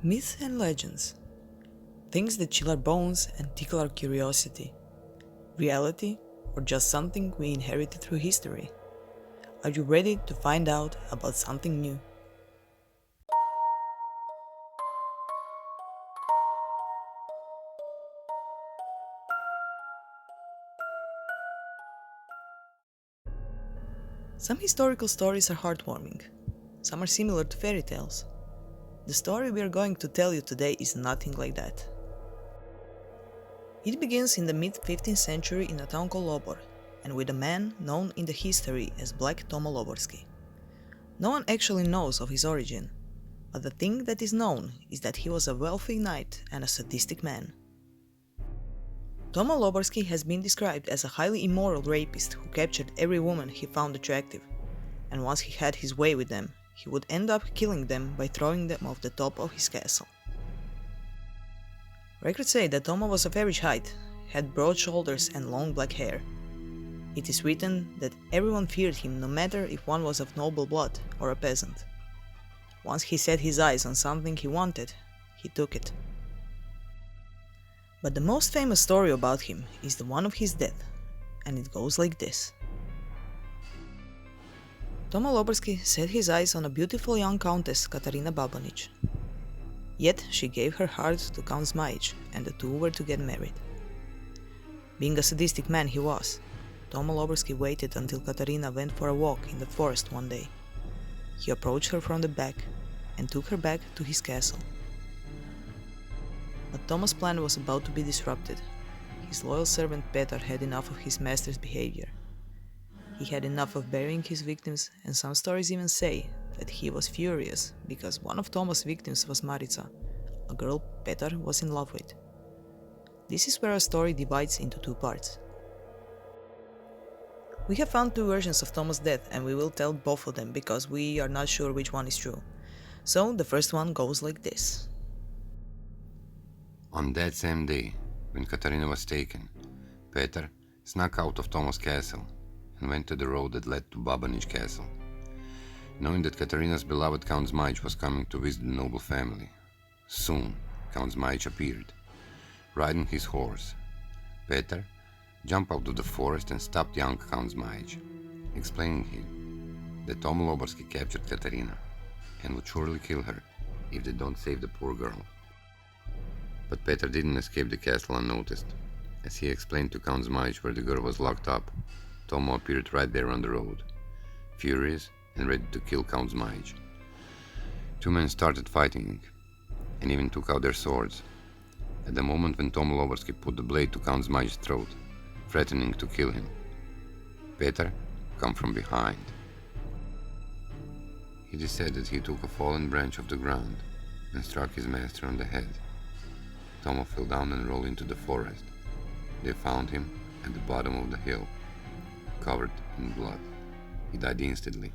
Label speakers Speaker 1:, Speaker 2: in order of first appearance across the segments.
Speaker 1: Myths and legends. Things that chill our bones and tickle our curiosity. Reality, or just something we inherited through history. Are you ready to find out about something new? Some historical stories are heartwarming. Some are similar to fairy tales. The story we are going to tell you today is nothing like that. It begins in the mid-15th century in a town called Lobor, and with a man known in the history as Black Tomo Loborski. No one actually knows of his origin, but the thing that is known is that he was a wealthy knight and a sadistic man. Tomo Loborski has been described as a highly immoral rapist who captured every woman he found attractive, and once he had his way with them, he would end up killing them by throwing them off the top of his castle. Records say that Tomo was of average height, had broad shoulders and long black hair. It is written that everyone feared him no matter if one was of noble blood or a peasant. Once he set his eyes on something he wanted, he took it. But the most famous story about him is the one of his death, and it goes like this. Tomo Loborski set his eyes on a beautiful young countess, Katarina Babonic. Yet she gave her heart to Count Zmajic, and the two were to get married. Being a sadistic man he was, Tomo Loborski waited until Katarina went for a walk in the forest one day. He approached her from the back and took her back to his castle. But Tomo's plan was about to be disrupted. His loyal servant Petar had enough of his master's behavior. He had enough of burying his victims, and some stories even say that he was furious because one of Tomo's victims was Marica, a girl Petar was in love with. This is where our story divides into two parts. We have found two versions of Tomo's death, and we will tell both of them because we are not sure which one is true. So the first one goes like this.
Speaker 2: On that same day, when Katarina was taken, Petar snuck out of Tomo's castle and went to the road that led to Babonic castle. Knowing that Katarina's beloved Count Zmajic was coming to visit the noble family, soon Count Zmajic appeared, riding his horse. Petar jumped out of the forest and stopped young Count Zmajic, explaining him that Tomo Loborski captured Katarina and would surely kill her if they don't save the poor girl. But Petar didn't escape the castle unnoticed. As he explained to Count Zmajic where the girl was locked up, Tomo appeared right there on the road, furious and ready to kill Count Zmajic. Two men started fighting and even took out their swords. At the moment when Tomo Loborski put the blade to Count Zmajic's throat, threatening to kill him, Petar came from behind. It is said that he took a fallen branch of the ground and struck his master on the head. Tomo fell down and rolled into the forest. They found him at the bottom of the hill, covered in blood. He died instantly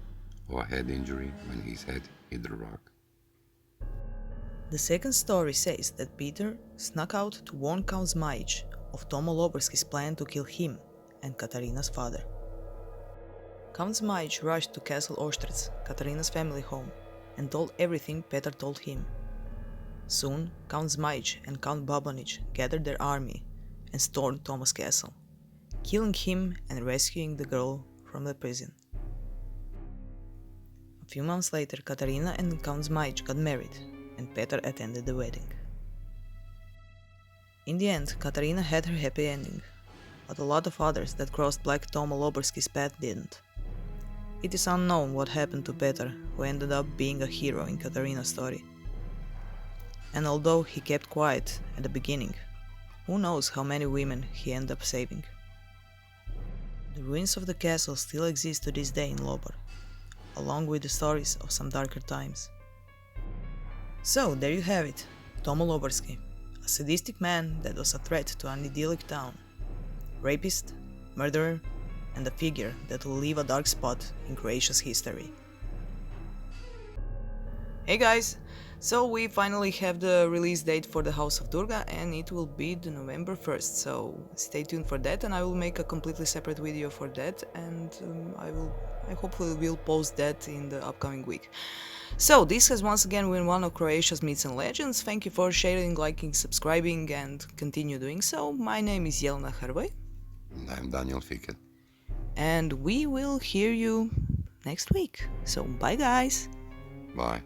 Speaker 2: of a head injury when his head hit the rock.
Speaker 1: The second story says that Peter snuck out to warn Count Zmajic of Tomo Loborski's plan to kill him and Katarina's father. Count Zmajic rushed to Castle Ostrec, Katarina's family home, and told everything Petar told him. Soon, Count Zmajic and Count Babonic gathered their army and stormed Tomo's castle, killing him and rescuing the girl from the prison. A few months later, Katarina and Count Zmajic got married, and Petar attended the wedding. In the end, Katarina had her happy ending, but a lot of others that crossed Black Tomo Loborski's path didn't. It is unknown what happened to Petar, who ended up being a hero in Katarina's story. And although he kept quiet at the beginning, who knows how many women he ended up saving. The ruins of the castle still exist to this day in Lobor, along with the stories of some darker times. So there you have it, Tomo Loborski, a sadistic man that was a threat to an idyllic town, rapist, murderer, and a figure that will leave a dark spot in Croatia's history. Hey guys! So we finally have the release date for the House of Durga, and it will be the November 1st, so stay tuned for that, and I will make a completely separate video for that, and I hopefully will post that in the upcoming week. So, this has once again been one of Croatia's Myths and Legends. Thank you for sharing, liking, subscribing, and continue doing so. My name is Jelena Hrvoj.
Speaker 2: And I'm Daniel Fiket.
Speaker 1: And we will hear you next week. So, bye guys!
Speaker 2: Bye.